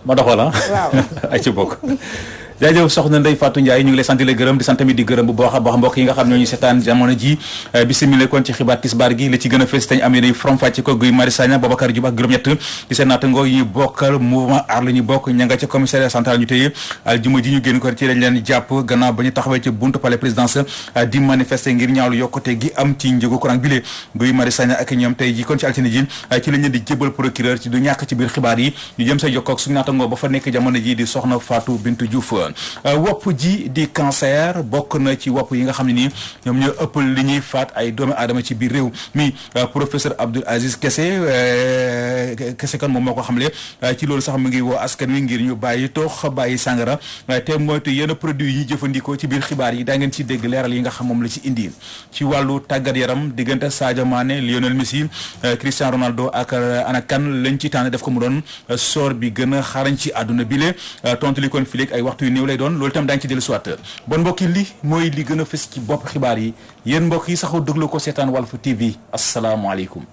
ma doxal waaw ay ci bokk. jaajëf soxna Ndeye Fatou Ndiaye ñu ngi lay sant di la gërëm di sant tamit di gërëm bu baax a baax mbokk yi nga xam ne ñu seetaan jamono ji bisimila kon ci xibaar tisbaar gi la ci gën a fees tañ am yéen faram fàcce ko Guy Marius Sagna Babacar Diop ak juróom-ñett ci seen naatangoo yi ñu bokkal mouvement aar la ñu bokk ña nga ca commissariat central ñu téye aljuma ji ñu génn ko ci lañ leen jàpp gannaaw ba ñu taxawee ci buntu palais présidence di manifester ngir ñaawlu yokkute gi am ci njëgu courant bi lee Guy Marius Sagna ak ñoom tey ji kon ci altine ji ci lañ leen di jébal procureur ci du ñàkk ci biir xibaar yi ñu jëm say jokkoo ak suñu naatangoo ba fa nekk jamono ji di soxna Fatou Bintou Diouf wopp ji di cancer bokk na ci wopp yi nga xam ne nii ñoom ñoo ëpp li ñuy faat ay doomi aadama ci biir réew mi professeur Abdoul Aziz Kese kon moom moo ko xamle ci loolu sax mu ngi woo askan wi ngir ñu bàyyi toox bàyyi sàngara te moytu yenn produits yi jëfandikoo ci biir xibaar yi daa ngeen ci dégg leeral yi nga xam moom la ci indi ci wàllu tàggat yaram diggante Sadio Mané Lionel Messi Cristiano Ronaldo ak ana kan lañ ci tànn def ko mu doon sor bi gën a xarañ ci àdduna bi le tontu li kon fi léegi ay waxtu yu néew lay doon loolu tam daañu ci dellu siwaat bon mbokk yi li mooy li gën a fës ci bopp xibaar yi yéen mbokk yi saxoo déglu ko seetaan Walf TV asalaamaaleykum.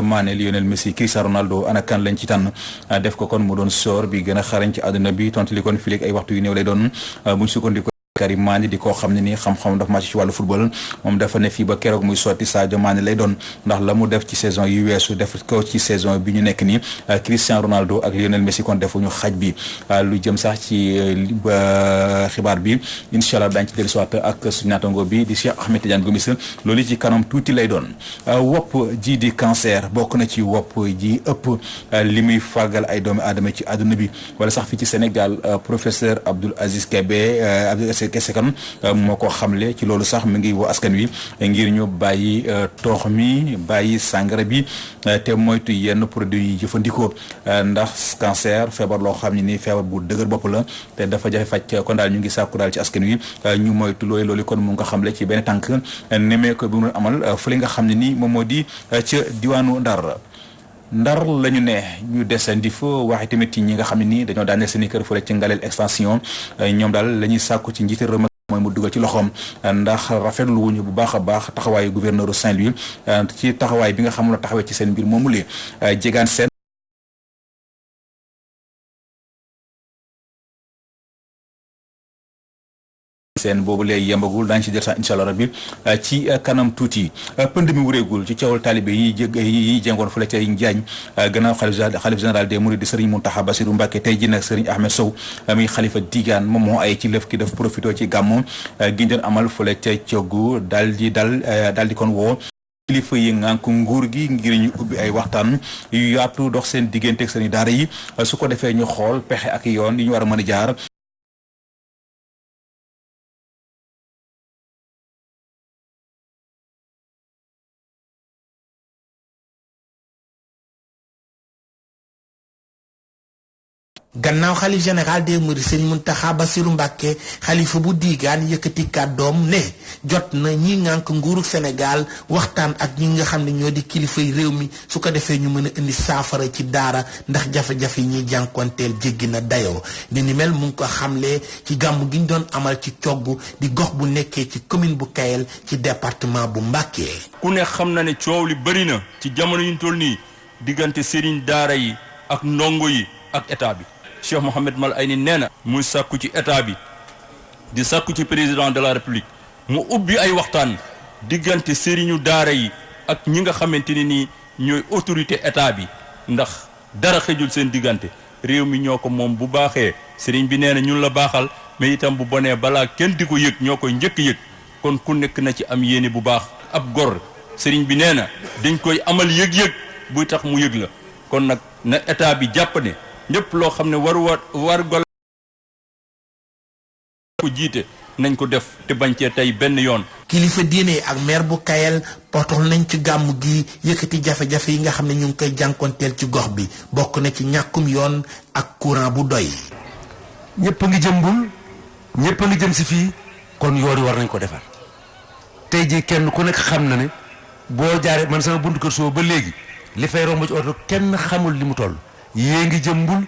Mané Lionel Messi Cristiano Ronaldo ana kan lañ ci tànn def ko kon mu doon soor bi gën a xarañ ci àdduna bi tontu li kon fileeg ay waxtu yu néew lay doon buñ sukkandiko Karim Mané di koo xam ne nii xam-xam dafa màcc ci wàllu football moom dafa ne fii ba keroog muy sotti Sadio Mané lay doon ndax la mu def ci saison yu weesu def ko ci saison bi ñu nekk nii Cristiano Ronaldo ak Lionel Messi kon defuñu xaj bi lu jëm sax ci xibaar bi incha allah daañu ci dellusiwaat ak suñu naatango bi di Cheikh Ahmed Tidiane Gomis loolu ci kanam tuuti lay doon wopp ji di cancer bokk na ci wopp ji ëpp li muy fàggal ay doomi aadama ci àdduna bi wala sax fii ci Sénégal professeur Abdoul Aziz Kese kan moo ko xamle ci loolu sax mu ngi woo askan wi ngir ñu bàyyi toox mi bàyyi sàngara bi te moytu yenn produits yi jëfandikoo ndax cancer feebar loo xam ne ni feebar bu dëgër bopp la te dafa jafe faj kon daal ñu ngi sàkku daal ci askan wi ñu moytu loolu kon mu nga xamle ci benn tànk nemee ko bi mu amal fële nga xam ne ni moom moo di ca diwaanu Ndar la ñu ne ñu desandi fa waxi tamit ci ñi nga xam ne nii dañoo daaneel seen i kër fële ci Ngalel extension ñoom daal la ñuy sàkku ci njiite réew mi mooy mu dugal ci loxoom ndax rafetlu wuñu bu baax a baax taxawaayu gouverneur Saint-Louis ci taxawaay bi nga xam ne taxawee ci seen mbir moomu li jegaan seen boobu léegi yembagul daañu ci jël sax incha allah rabbi ci kanam tuuti pënd mi wureegul ci coowal taalibe yi jengoon fële ca Njaañ gannaaw xalif général des mourides di Serigne Mountakha Bassirou Mbacké tey ji nag Serigne Ahmed Sow muy xalifa Digaan moom moo ay ci lëf ki def profité ci gàmmu gi doon amal fële ca Coggu daal di kon woo kilifa yi ngànk nguur gi ngir ñu ubbi ay waxtaan yu yaatu dox seen diggante ak seen daara yi su ko defee ñu xool pexe ak yoon yi ñu war a mën a jaar gannaaw xalif général des mourides Serigne Mountakha Bassirou Mbacké xalifa bu diigaan yëkkati kàddoom ne jot na ñi ngànk nguuru Sénégal waxtaan ak ñi nga xam ne ñoo di kilifay réew mi su ko defee ñu mën a indi saafara ci daara ndax jafe-jafe yi ñuy jànkonteel jéggi na dayoo li ni mel mu ngi ko xamle ci gàmmu gi ñu doon amal ci Coggu di gox bu nekkee ci commune bu Kayel ci département bu Mbacké. ku ne xam na ne coow li bëri na ci jamono yu ñu toll nii diggante sëriñ daara yi ak ndongo yi ak état bi. Cheikh Mohamed Mal Ayni nee na muy sàkku ci état bi di sàkku ci président de la république mu ubbi ay waxtaan diggante sëriñu daara yi ak ñi nga xamante ne nii ñooy autorité état bi ndax dara xëjul seen diggante réew mi ñoo ko moom bu baaxee sëriñ bi nee na ñun la baaxal mais itam bu bonee balaa kenn di ko yëg ñoo koy njëkk yëg kon ku nekk na ci am yéene bu baax ab gor sëriñ bi nee na dañ koy amal yëg-yëg buy tax mu yëg la kon nag na état bi jàpp ne lépp loo xam ne war gol ko jiite nañ ko def te bañ cee tey benn yoon. kilifa diine ak maire bu Kayel portox nañ ci gàmmu gi yëkkati jafe-jafe yi nga xam ne ñu ngi koy jànkonteel ci gox bi bokk na ci ñàkkum yoon ak courant bu doy. ñëpp ngi jëmbul ñëpp a ngi jëm si fii kon yoon yi war nañ ko defar tey jii kenn ku nekk xam na ne boo jaaree man sama buntu kër soo ba léegi li fay romb ci oto kenn xamul li mu toll yée ngi jëm Mbul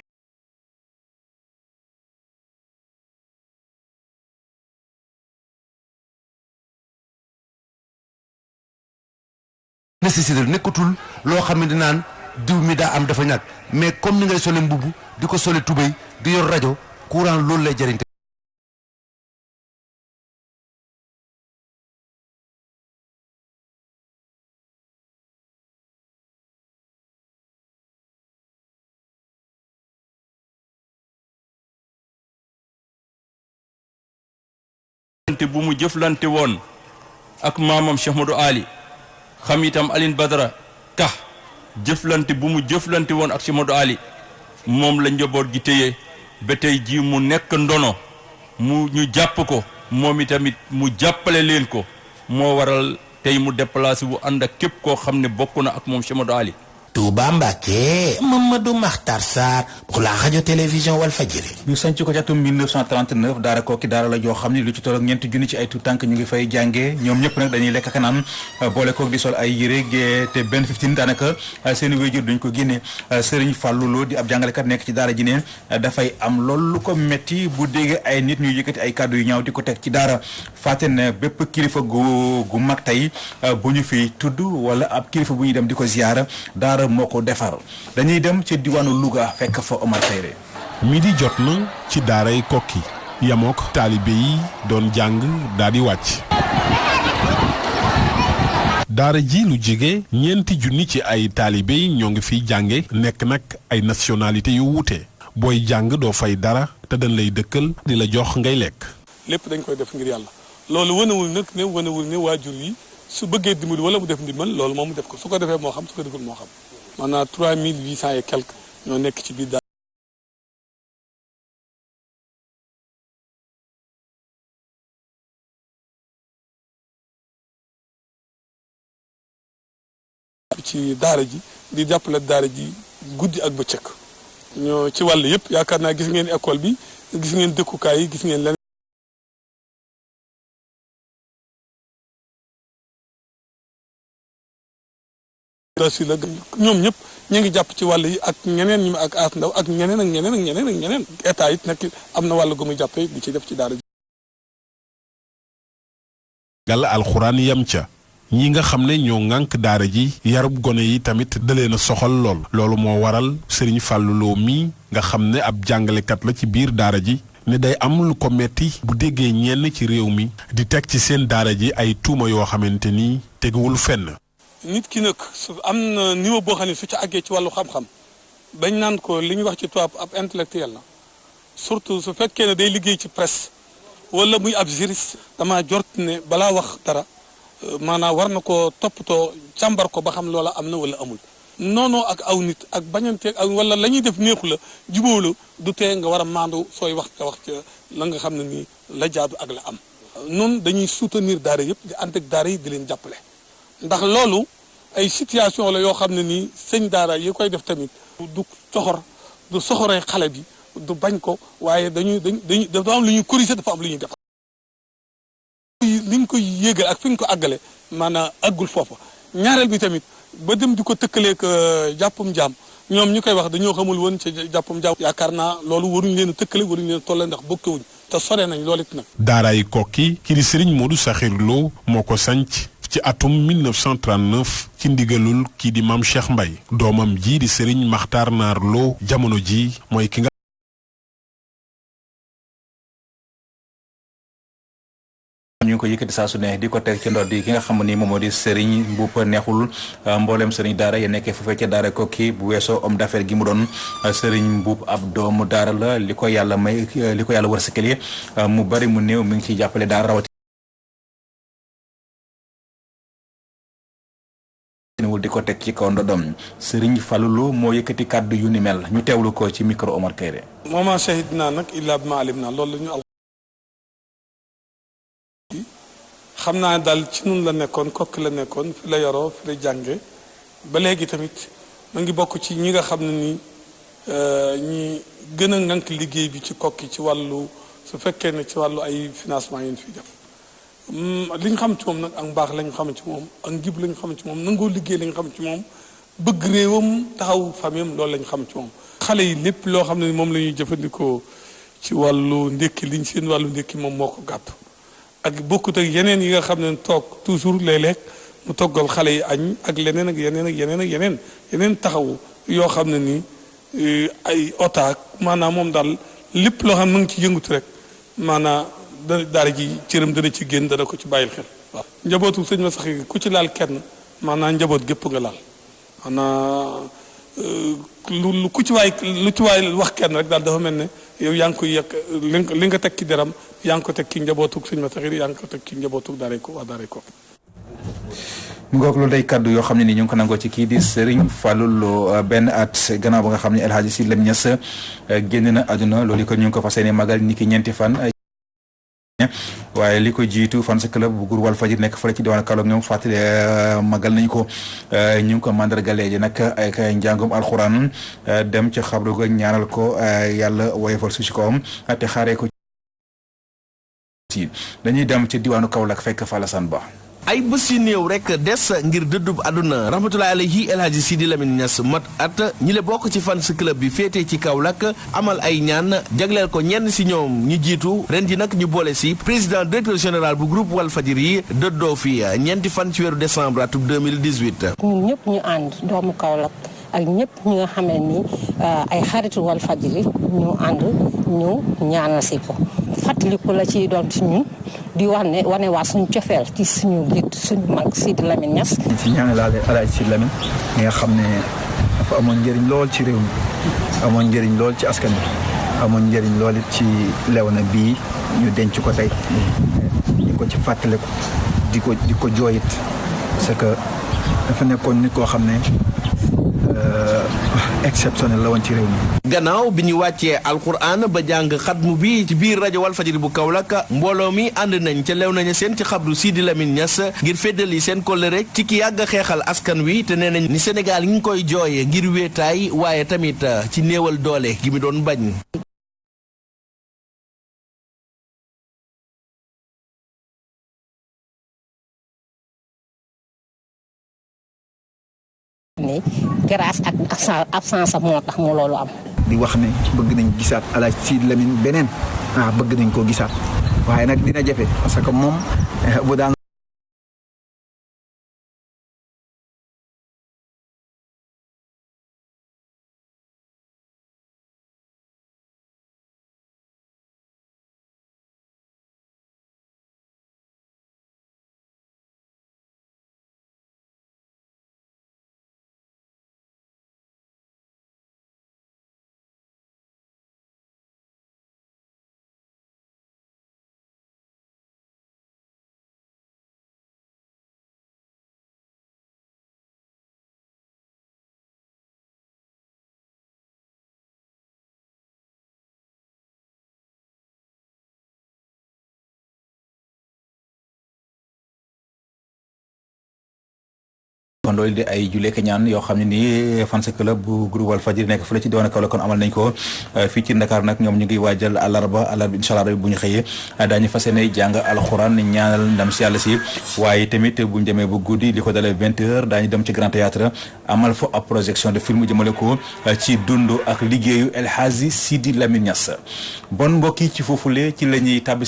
nécessité nekkatul loo xam ne dinaan diw mi daa am dafa ñàkk mais comme ni ngay sole mbubb di ko sole tubéy di yor rajo courant loolu lay jëriñ bu mu jëflante woon ak maamam Cheikh Modou Ali xam itam Aline Badara Ka jëflante bu mu jëflante woon ak Cheikh Modou Ali moom la njaboot gi téye ba tey jii mu nekk ndono mu ñu jàpp ko moom itamit mu jàppale leen ko moo waral tey mu déplacé bu ànd ak képp koo xam ne bokk na ak moom Cheikh Modou Ali. Touba Mbacké Mamadou Makhtar Sarr pour la radio télévision Walfadjri. ñu sanc ko ci atum 1939 daara kooki daara la joo xam ne lu ci toll ak ñeenti junni ci ay tout tànk ñu ngi fay jàngee ñoom ñëpp nag dañuy lekk ak naan boole kook di sol ay yére te benn 15 daanaka seen i wéjur duñ ko génne Serigne Fallou Lo di ab jàngalekat nekk ci daara ji ne dafay am loolu lu ko metti bu déggee ay nit ñuy yëkkati ay kàddu yu ñaaw di ko teg ci daara fàtte ne bépp kilifa gu mag tey bu ñu fi tudd wala ab kilifa bu ñuy dem di ko ziyaara daara moo ko defar dañuy dem ci diwaanu Louga fekk fa Omar Tayre. midi jot na ci daaray Kokki yamook taalibe yi doon jàng daal di wàcc. daara ji lu jege ñeenti junni ci ay taalibe yi ñoo ngi fiy jànge nekk nag ay nationalité yu wuute booy jàng doo fay dara te dañ lay dëkkal di la jox ngay lekk. lépp dañ koy def ngir yàlla loolu wanewul ne waajur yi su bëggee dimbali wala mu def ndimbal loolu moom mu def ko su ko defee moo xam su ko deful moo xam maanaam 3800 et quelques ñoo nekk ci biir daara ci daara ji di jàppale daara ji guddi ak bëccëg ñoo ci wàll yëpp yaakaar naa gis ngeen école bi gis ngeen dëkkukaay yi gis ngeen leneen si la ñoom ñëpp ñu ngi jàpp ci wàll yi ak ñeneen ñi ak aas ndaw ak ñeneen ak ñeneen ak ñeneen ak ñeneen état it nag am na wàll gu muy jàppee di ci def ci daara ji gàll alxuraan yam ca ñi nga xam ne ñoo ŋànk daara ji yarub gone yi tamit dalee na soxal loolu moo waral Serigne Fallou Lo mi nga xam ne ab jàngalekat la ci biir daara ji ne day am lu ko metti bu déggee ñenn ci réew mi di teg ci seen daara ji ay tuuma yoo xamante ni teguwul fenn. nit ki nag su am na niveau boo xam ne su ci àggee ci wàllu xam-xam bañ naan ko li ñuy wax ci tubaab ab intellectuel la surtout su fekkee ne day liggéey ci presse wala muy ab juriste dama jort ne balaa wax dara maanaam war na ko toppatoo càmbar ko ba xam loola am na wala amul noonoo ak aw nit ak bañanteeg ak wala la ñuy def neexu la jubóo la du tee nga war a maandu sooy wax ca wax ca la nga xam ne nii la jaadu ak la am noonu dañuy soutenir daara yëpp di ànd ak daara yi di leen jàppale ndax loolu ay situation la yoo xam ne nii sëñ daara yi koy def tamit du coxor du soxoree xale bi du bañ ko waaye dañuy dafa am lu ñuy corriger dafa am lu ñuy def li ñu koy yéegal ak fi ñu ko àggale maanaam àggul foofa ñaareel bi tamit ba dem di ko tëkkaleeg jàppum jaam ñoom ñu koy wax dañoo xamul woon ci jàppum jaam yaakaar naa loolu waruñu leen a tëkkale waruñu leen a tolle ndax bokkewuñ te sore nañ loolu it nag daaraay Kokki kii di Serigne Modou Sakhir Lo moo ko sanc ci atum 1939 ci ndigalul kii di maam Cheikh Mbaye doomam ji di Serigne Makhtar Naar Lo jamono ji mooy ki nga ñu ngi ko yëkkati saa su ne di ko teg ci ndoor di ki nga xam ni moom moo di Serigne Mboup neexul mboolem Serigne daara ya nekkee foofee ca daara Kokki bu weesoo homme d'affaires gi mu doon Serigne Mboup ab doomu daara la li ko yàlla may li ko yàlla wërsëgal mu bari mu néew mi ngi ciy jàppale daara rawati wul di ko teg ci kaw ndodom Serigne Fallou Lo moo yëkkati kàddu yu ni mel ñu teewlu ko ci micro Omar Kayre mooma shahidna nag illa bima alimna loolu la ñu xam naa daal ci nun la nekkoon Kokki la nekkoon fi la yoroo fi la jànge ba léegi tamit ma ngi bokk ci ñi nga xam ne ni ñi gën a ngànk liggéey bi ci Kokki ci wàllu su fekkee ne ci wàllu ay financement yi ñu fiy def li ñu xam ci moom nag ak mbaax la ñu xam ci moom ak njib la ñu xam ci moom nangoo liggéey la ñu xam ci moom bëgg réewam taxaw famille loolu la ñu xam ci moom. xale yi lépp loo xam ne moom la ñuy jëfandikoo ci wàllu ndékki liñ seen wàllu ndékki moom moo ko gàttu ak bokkut ak yeneen yi nga xam ne toog toujours léeg-léeg mu toggal xale yi añ ak leneen ak yeneen ak yeneen ak yeneen taxawu yoo xam ne nii ay otaak maanaam moom daal lépp loo xam ne mu ngi ci yëngutu rek maanaam daara ji cëram dana ci génn dana ko ci bàyyil xel. waaw njabootu sëñ ma sax ku ci laal kenn maanaam njaboot gépp nga laal maanaam lu ci waay wax kenn rek daal dafa mel ne yow yaa ngi koy yekk li nga teg ci deram yaa ngi ko teg ci njabootu sëñ ma sax yaa ngi ko teg ci njabootu daaray ko waa daaray ko. mu ngoog loolu day kaddu yoo xam ne ni ñu ngi ko nangoo ci kii di Serigne Fallou Lo benn at gannaaw ba nga xam ne El Hadji Sidy Lamine Niass génn na àdduna loolu ko ñu ngi ko fas yéene magal ni ki ñeenti fan. waaye li ko jiitu fan sa club bu groupe Walfadjri nekk fële ci diwaan Kaolack ñoom fàttali magal nañu ko ñu ngi ko mandargalee ji nag ak njàngum alxuraan dem ci xabru ga ñaanal ko yàlla woyofal su si kawam te xaaree ko ci dañuy dem ci diwaanu Kaolack fekk fa Alassane Ba. ay bés yu néew rek des ngir dëddub àdduna rahmatullahi alayhi El Hadji Sidy Lamine Niass mat at ñi le bokk ci fans club bi féetee ci Kaolack amal ay ñaan jagleel ko ñenn si ñoom ñu jiitu ren ji nag ñu boole si président directeur général bu groupe Walfadjri yi dëddoo fi ñeenti fan ci weeru décembre atum 2018. ñun ñëpp ñu ànd doomu Kaolack ak ñëpp ñi nga xamee ni ay xaritu Walfadjri ñu ànd ñu ñaanal si ko fàttaliku la ci doon ci ñun di wane waa suñu cofeel ci suñu giit suñu mag Sidy Lamine Niass. fi ñaanalaale El Hadji Sidy Lamine mi nga xam ne dafa amoon njëriñ lool ci réew mi amoon njëriñ lool ci askan bi amoon njëriñ lool it ci Léona bii ñu denc ko tey di ko ci fàttaliku di ko jooyit parce que dafa nekkoon nit koo xam ne exceptionnel la woon ci réew mi. gannaaw bi ñu wàccee alquran ba jàng xatmu bi ci biir rajo Walfadjri bu Kaolack mbooloo mi ànd nañ ca Léona Niassène ci xabru Sidy Lamine Niass ngir feddali seen kóllëre ci ki yàgg a xeexal askan wi te nee nañ ni Sénégal yi ngi koy jooye ngir wéetaay waaye tamit ci néewal doole gi mu doon bañ. ni grâce ak absence am moo tax mu loolu am. di wax ne bëgg nañ gisaat El Hadji Sidy Lamine beneen bëgg nañ koo gisaat waaye nag dina jafe parce que moom bu daan kon loolu di ay julleek ñaan yoo xam ne nii fans club bu groupe Walfadjri nekk fële ci diwaanu Kaolack kon amal nañ ko fii ci Dakar nag ñoom ñu ngi waajal àllarba incha allah bu ñu xëyee daañu fas yéene jàng alxuraan ñaanal ndam si yàlla si waaye tamit bu ñu demee bu guddi li ko dalee 20h daañu dem ci Grand Théâtre amal fa ab projection de film jëmale ko ci dund ak liggéeyu El Hadji Sidy Lamine Niass bon mbokk yi ci foofule ci la ñuy tàbbi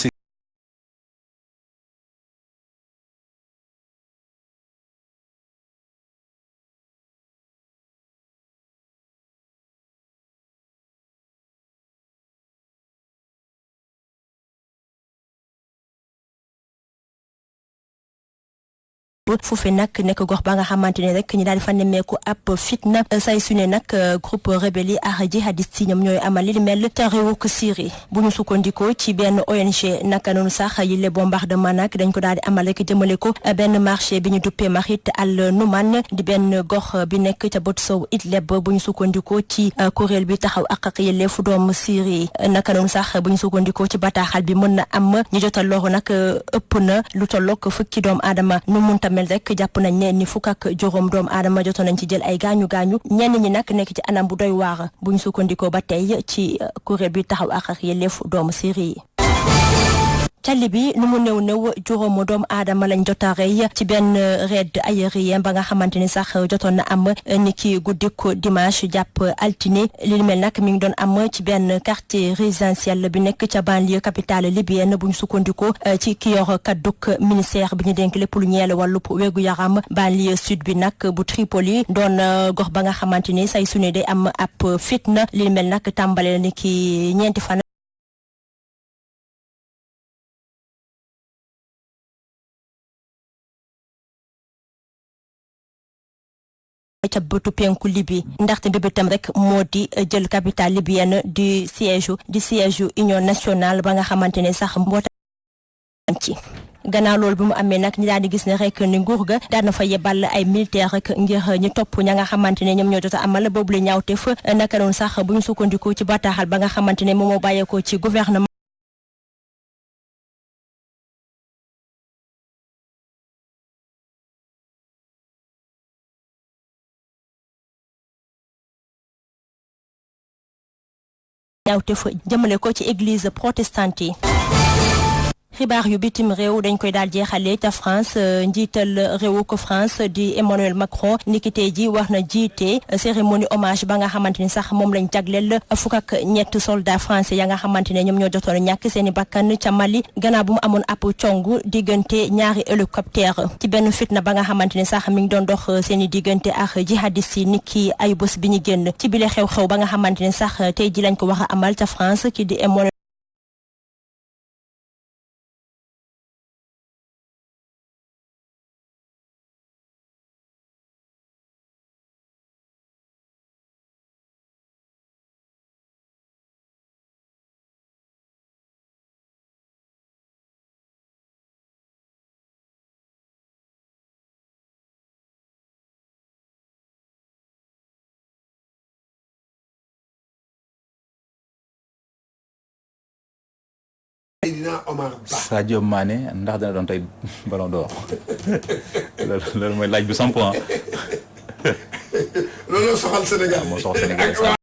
foofu nag nekk gox ba nga xamante ne rek ñi daal di fa nemmeeku ab fitna say su ne nag groupe rebelle yi ak jihadiste yi ñoom ñooy amal li mel te réewuk Syrie bu ñu sukkandikoo ci benn ONG naka noonu sax yi le bombardement nag dañ ko daal di amal rek jëmale ko benn marché bi ñu duppee Marit al Nouman di benn gox bi nekk ca bot sow Idlib bu ñu sukkandikoo ci kuréel bi taxaw ak yelleefu doomu Syrie naka noonu sax bu ñu sukkandikoo ci bataaxal bi mën na am ñu jotal loru nag ëpp na lu tollook fukki doomu aadama nu munta mel rek jàpp nañ ne ni fukk ak juróom doomu aadama jotoon nañ ci jël ay gaañu ñenn ñi nag nekk ci anam bu doy waar bu ñu sukkandikoo ba tey ci kuréel bi taxaw ak yelleefu doomu Syrie yi ca Libye nu mu néew juróomu doomu aadama lañ jot a rey ci benn raid aérien ba nga xamante ni sax jotoon na am ni ki guddik dimanche jàpp altine li mel nag mi ngi doon am ci benn quartier résidentiel bi nekk ca banlieue capitale libyenne bu ñu sukkandikoo ci ki yor kadduk ministère bi ñu dénk lépp lu ñeel wàllu wégu yaram banlieue sud bi nag bu Tripoli doon gox ba nga xamante ni say sune day am ab fitna li mel nag tàmbale ni ki ñeenti fan ca bëtu penku Libye ndaxte mbébétam rek moo di jël capitale libyenne di siège union nationale ba nga xamante ne sax mboota ci gannaaw loolu bi mu amee nag ñi daal di gis ne rek ni nguur ga daan na fa yebal ay militaire rek ngir ñu topp ña nga xamante ne ñoom ñoo jot a amal boobu la ñaawteef naka noonu sax bu ñu sukkandiku ci bataaxal ba nga xamante ne moom moo bàyyeekoo ci gouvernement ñaawteef jëmale ko ci église protestante yi. xibaar yu bitim réew dañ koy daal jeexale ca France njiital réewu ko France di Emmanuel Macron niki tey ji wax na jiite cérémonie hommage ba nga xamante ni sax moom lañ jagleel fukk ak ñett soldats français ya nga xamante ne ñoom ñoo jotoon ñàkk seeni bakkan ca Mali gannaaw bu mu amoon ab cong diggante ñaari hélicoptère ci benn fitna ba nga xamante ne sax mi ngi doon dox seeni diggante ak jihadistes yi niki ay bés bi ñu génn ci bile xew-xew ba nga xamante ne sax tey ji lañ ko wax a amal ca France ki di Emmanuel Sadio Mané ndax dana doon tey Ballon d'Or loolu mooy laaj bu samp loolu soxal Sénégal moo soxal Sénégal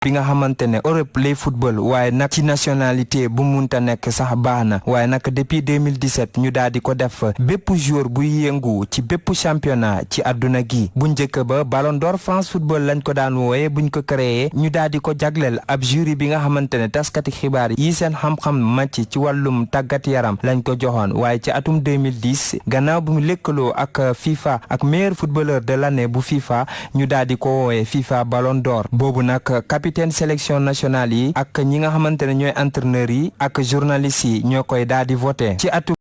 bi nga xamante ne Europe lay football waaye nag ci nationalité bu munta nekk sax baax na waaye nag depuis 2017 ñu daal di ko def bépp joueur buy yëngu ci bépp championnat ci àdduna gi bu njëkk ba Ballon d'Or France football lañ ko daan wooye buñ ko créé ñu daal di ko jagleel ab jury bi nga xamante ne taskati xibaar yi seen xam-xam màcc ci wàllum tàggat yaram lañ ko joxoon waaye ci atum 2010 gannaaw bu mu lëkkaloo ak FIFA ak meilleur footballeur de l'année bu FIFA ñu daal di ko wooye FIFA Ballon d'Or boobu nag capitaine sélection nationale yi ak ñi nga xamante ne ñooy entraîneurs yi ak journalistes yi ñoo koy daal di voté ci atum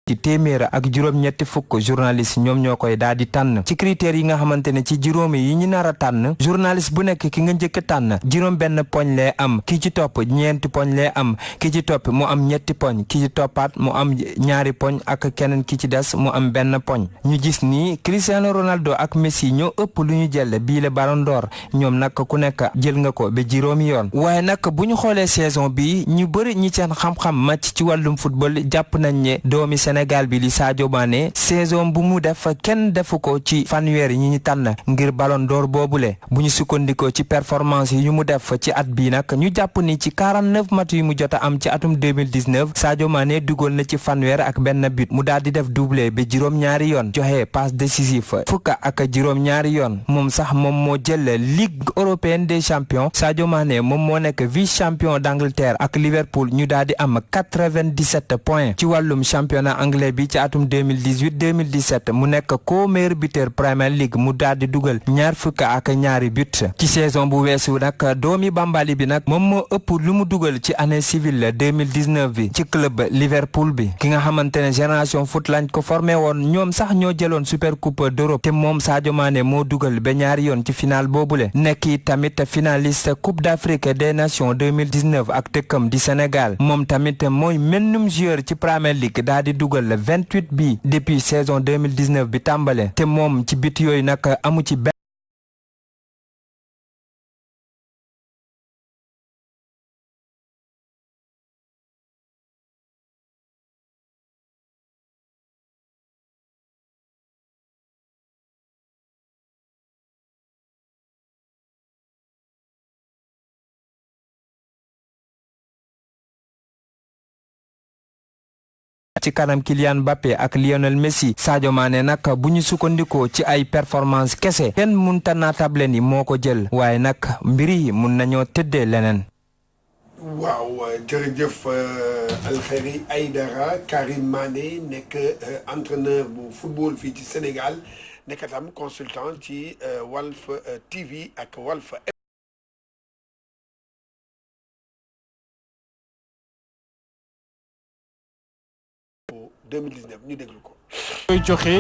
ci téeméer ak juróom-ñetti fukk journaliste ñoom ñoo koy daal di tànn ci critères yi nga xamante ne ci juróomi yi ñu nar a tànn journaliste bu nekk ki nga njëkk a tànn juróom benn poñ lay am ki ci topp ñeenti poñ lay am ki ci topp mu am ñetti poñ ki ci toppaat mu am ñaari poñ ak keneen ki ci des mu am benn poñ ñu gis ni Cristiano Ronaldo ak Messi ñoo ëpp lu ñu jël bii le Ballon d'Or ñoom nag ku nekk jël nga ko ba juróomi yoon waaye nag bu ñu xoolee saison bi ñu bëri ñi seen xam-xam màcc ci wàllum football jàpp nañ ne doomi Sénégal bi li Sadio Mané saison bu mu def kenn defu ko ci fanweer ñi ñu tànn ngir Ballon d'Or boobule bu ñu sukkandikoo ci performance yi mu def ci at bi nag ñu jàpp ni ci 49 match yi mu jot a am ci atum 2019 Sadio Mané dugal na ci fanweer ak benn but mu daal di def doublé ba juróom-ñaari yoon joxe passe décisif fukk ak juróom-ñaari yoon moom sax moom moo jël Ligue européenne des champions Sadio Mané moom moo nekk vice champion d'Angleterre ak Liverpool ñu daal di am 97 points ci wàllum championnat anglais bi ci atum 2018-2017 mu nekk co-meilleur buteur Premier League mu daal di dugal 22 but ci saison bu weesu nag doomi Bambali bi nag moom moo ëpp lu mu dugal ci année civile 2019 bi ci club Liverpool bi ki nga xamante ne Génération Foot lañ ko formé woon ñoom sax ñoo jëloon Super Coupe d'Europe te moom Sadio Mané moo dugal ba ñaari yoon ci final boobule nekk tamit finaliste Coupe d'Afrique des Nations 2019 ak dëkkam di Sénégal moom tamit mooy mennum joueur ci Premier League daal di dugal 28 bi depuis saison 2019 bi tàmbale te moom ci bit yooyu nag amu ci benn ci kanam Kylian Mbappé ak Lionel Messi. Sadio Mané nag bu ñu sukkandikoo ci ay performance kese kenn munta naatable ni moo ko jël waaye nag mbir yi mun nañoo tëddee leneen. waaw jërëjëf Alkhayri Aïdara. Karim Mané nekk entraîneur bu football fii ci Sénégal nekk tam consultant ci Walf TV ak Walf 2019 ñu déglu ko. koy joxe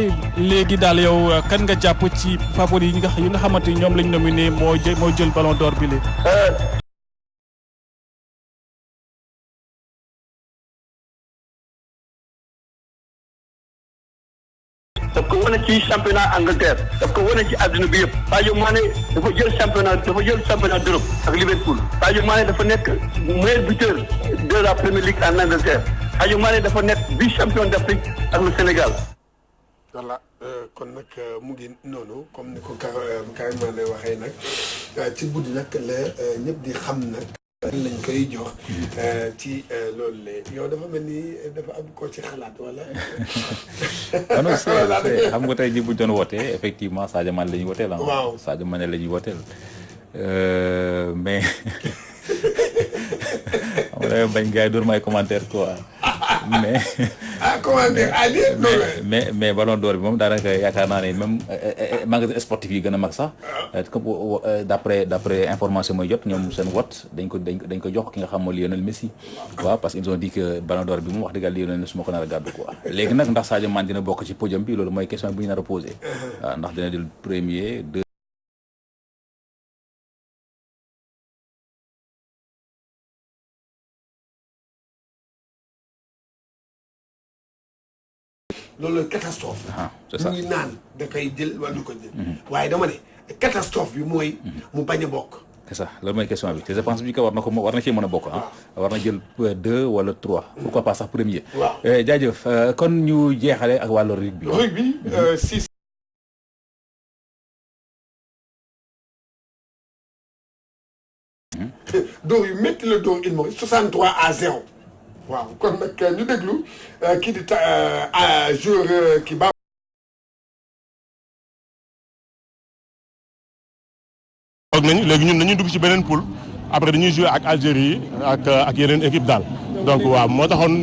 léegi daal yow kan nga jàpp ci favori yi nga xamante ni ñoom lañ nominé moo jël ballon d'or bi léegi. daf ko wane ci championnat Angleterre daf ko wane ci àdduna bi yëpp Sadio Mané dafa jël championnat d'Europe ak Liverpool Sadio Mané dafa nekk meilleur buteur de la Premier League en Angleterre Sadio Mané dafa nekk vice-champion d'Afrique ak le Sénégal. voilà kon nag mu ngi noonu comme ni ko Karim Mané waxee nag ci guddi nag la ñëpp di xam nag lañ koy jox ci loolu la yow dafa mel ni dafa am ko ci xalaat wala. non xam nga tey ji bu ñu doon wootee effectivement Sadio Mané la ñuy wooteel. waaw Sadio Mané la ñuy wooteel mais xam nga bañ gars yi doon may commentaire quoi mais. commentaire mais ballon d'or bi moom daanaka yaakaar naa ne même magasin sportif yi gën a mag sax d'après information mooy jot ñoom seen vote dañ ko jox ki nga xam mooy Lionel Messi. waaw parce que ils ont dit que ballon d'or bi moom wax dëgg yàlla Lionel Messi moo ko nar a gàddu quoi. léegi nag ndax Sadio Mané dina bokk ci podium bi loolu mooy question bu ñu nar a posé. waaw ndax dina jël premier deux. loolu catastrophe. c'est ça ñu naan da koy jël wala du ko jël. waaye dama ne catastrophe bi mooy. mu bañ a bokk. c'est ça loolu mooy question bi te je pense bi ko war na cee mën a bokk war na jël 2 wala 3 pourquoi pas sax premier. waaw jaajëf kon ñu jeexale ak wàllu rugby. rugby 6. dóor yu métti la dóor il mooy 63-0. waaw kon nag ñu déglu kii di joueur kii ba. toog nañ léegi ñun dañuy dugg ci beneen poule après dañuy jouer ak Algérie ak yeneen équipe daal donc waaw moo taxoon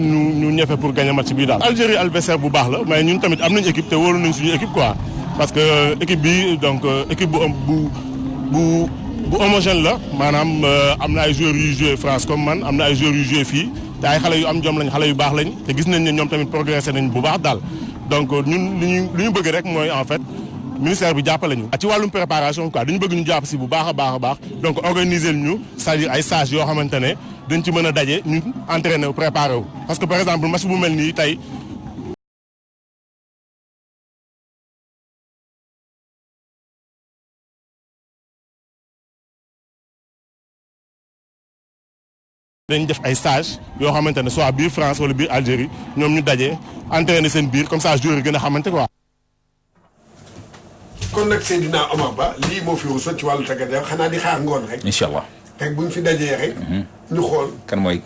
ñu ñefe pour gagner match bii daal. Algérie adversaire bu baax la mais ñun tamit am nañ équipe te wóolu nañ suñu équipe quoi parce que équipe bi donc équipe bu homogène la maanaam am na ay joueurs yuy jouer France comme man am na ay joueurs yuy jouer fii. te ay xale yu am jom lañ xale yu baax lañ te gis nañ ne ñoom tamit progressé nañ bu baax daal donc ñun li ñu bëgg rek mooy en fait ministère bi jàppale ñu. ci wàllum préparation quoi dañu bëgg ñu jàpp si bu baax a baax donc organiser ñu c'est-à-dire ay stages yoo xamante ne dañ ci mën a daje ñu entraîner wu préparer wu. parce que par exemple match bu mel nii tey. dañ def ay stage yoo xamante ne soit biir France wala biir Algérie ñoom ñu daje entraîner seen biir comme ça joueurs yi gën a xamante quoi. kon nag Seydina Omar Ba lii moo fi ruusoo ci wàllu tàggat yaram xanaa di xaar ngoon rek. incha allah tey buñ fi dajee rek. ñu xool kan mooy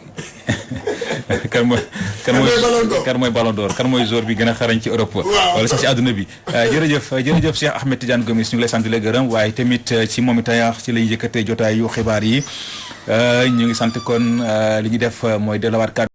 ballon d'or kan mooy joueur bi gën a xarañ ci Europe. wala sax ci àdduna bi. jërëjëf Cheikh Ahmed Tidiane Gomis ñu ngi lay sant di la gërëm waaye tamit ci moom itam ci lay yëkkatee jotaayu xibaar yi ñu ngi sant kon li ñu def mooy delluwaat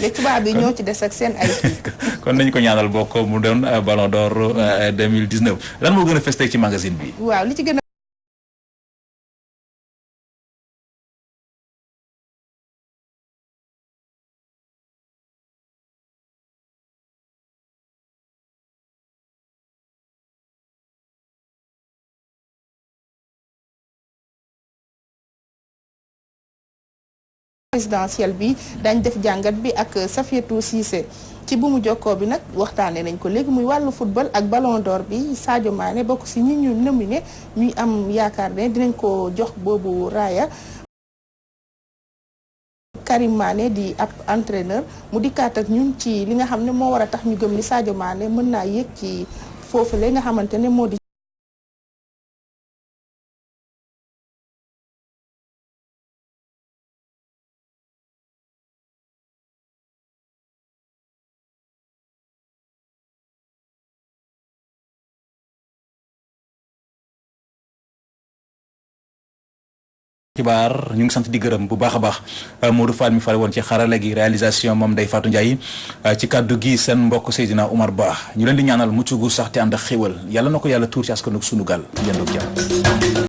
les tubaab yi ñoo ci des ak seen ay kii. kon nañu ko ñaanal bokk mu doon Ballon d'Or 2019 lan moo gën a fës tey ci magazine bi. waaw li ci gën a présidentielle bi dañ def jàngat bi ak Safiatou Cissé ci bu mu jokkoo bi nag waxtaanee nañ ko léegi muy wàllu football ak ballon d'or bi Sadio Mané bokk ci ñi ñu nominé ñuy am yaakaar ne dinañ ko jox boobu raaya. Karim Mané di ab entraîneur mu dikkaat ak ñun ci li nga xam ne moo war a tax ñu gëm ni Sadio Mané mën naa yéeg ci foofu la nga xamante ne moo di. xibaar ñu ngi sant di gërëm bu baax a baax Modou Fall mi fare woon ci xarala gi réalisation moom Ndeye Fatou Ndiaye ci kàddu gi seen mbokk Seydina Oumar Ba ñu leen di ñaanal mucc gu sax te ànd ak xéwal yàlla na ko yàlla tuur ci askan ak sunu gaal yéen doog jàmm